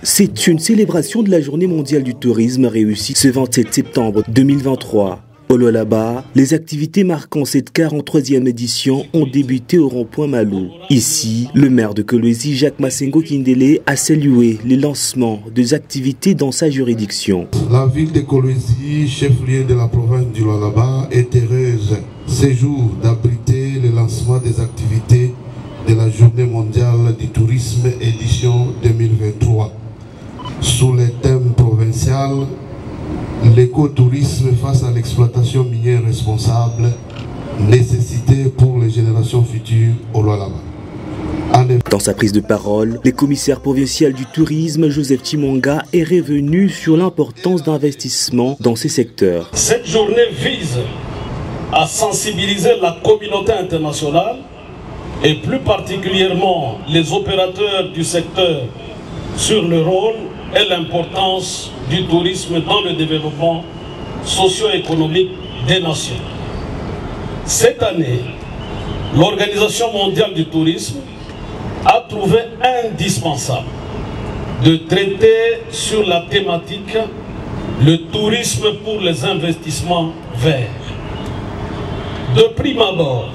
C'est une célébration de la Journée mondiale du tourisme réussie ce 27 septembre 2023. Au Lualaba, les activités marquant cette 43e édition ont débuté au rond-point Malou. Ici, le maire de Kolwezi, Jacques Masengo Kindele, a salué les lancements des activités dans sa juridiction. La ville de Kolwezi, chef-lieu de la province du Lualaba, est heureuse ce jour d'abriter le lancement des activités de la Journée mondiale du tourisme édition 2023. Sous le thème provincial, l'écotourisme face à l'exploitation minière responsable, nécessité pour les générations futures au Lualaba. Dans sa prise de parole, le commissaire provincial du tourisme, Joseph Chimonga, est revenu sur l'importance d'investissement dans ces secteurs. Cette journée vise à sensibiliser la communauté internationale et plus particulièrement les opérateurs du secteur sur le rôle et l'importance du tourisme dans le développement socio-économique des nations. Cette année, l'Organisation mondiale du tourisme a trouvé indispensable de traiter sur la thématique le tourisme pour les investissements verts. De prime abord,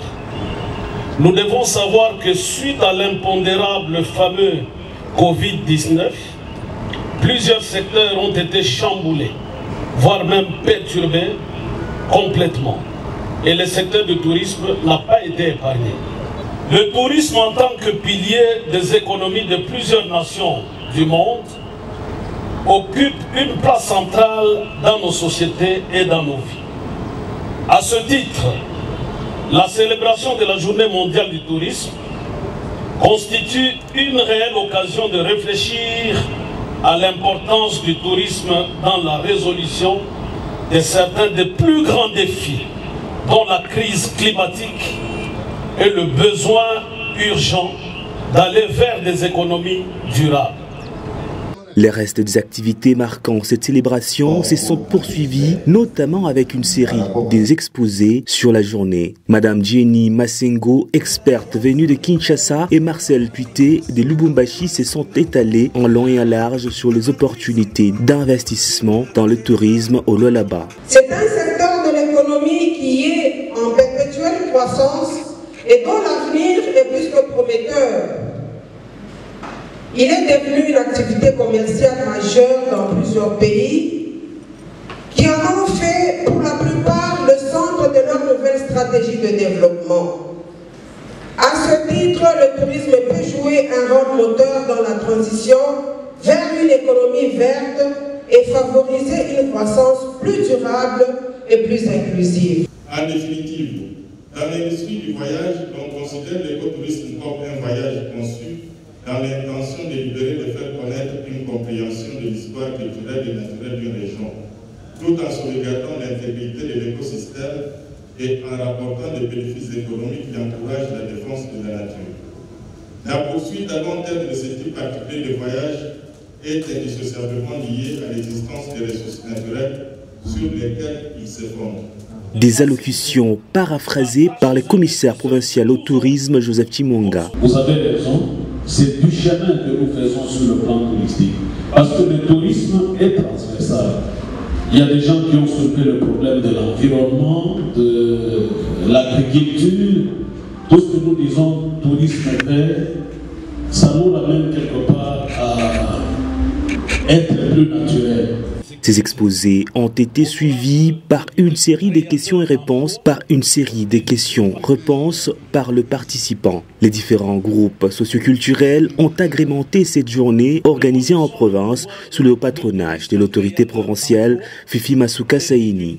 nous devons savoir que suite à l'impondérable fameux Covid-19, plusieurs secteurs ont été chamboulés, voire même perturbés complètement. Et le secteur du tourisme n'a pas été épargné. Le tourisme en tant que pilier des économies de plusieurs nations du monde occupe une place centrale dans nos sociétés et dans nos vies. À ce titre, la célébration de la Journée mondiale du tourisme constitue une réelle occasion de réfléchir à l'importance du tourisme dans la résolution de certains des plus grands défis, dont la crise climatique et le besoin urgent d'aller vers des économies durables. Les restes des activités marquant cette célébration se sont poursuivis, notamment avec une série des exposés sur la journée. Madame Jenny Masengo, experte venue de Kinshasa, et Marcel Puité de Lubumbashi se sont étalés en long et en large sur les opportunités d'investissement dans le tourisme au Lualaba. C'est un secteur de l'économie qui est en perpétuelle croissance et dont l'avenir est plus que prometteur. Il est devenu une activité commerciale majeure dans plusieurs pays qui en ont fait pour la plupart le centre de leur nouvelle stratégie de développement. À ce titre, le tourisme peut jouer un rôle moteur dans la transition vers une économie verte et favoriser une croissance plus durable et plus inclusive. En définitive, dans l'industrie du voyage, on considère l'écotourisme comme un voyage conçu dans l'intention délibérée de faire connaître une compréhension de l'histoire culturelle et naturelle d'une région, tout en sauvegardant l'intégrité de l'écosystème et en rapportant des bénéfices économiques qui encouragent la défense de la nature. La poursuite à long terme de ce type particulier de voyage est indissociablement liée à l'existence des ressources naturelles sur lesquelles il se fonde. Des allocutions paraphrasées par le commissaire provincial au tourisme, Joseph Chimonga. Vous avez raison. C'est du chemin que nous faisons sur le plan touristique. Parce que le tourisme est transversal. Il y a des gens qui ont soulevé le problème de l'environnement, de l'agriculture. Tout ce que nous disons tourisme vert, ça nous ramène quelque part à être plus naturel. Ces exposés ont été suivis par une série de questions et réponses, par le participant. Les différents groupes socioculturels ont agrémenté cette journée organisée en province sous le patronage de l'autorité provinciale Fifi Masuka Saini.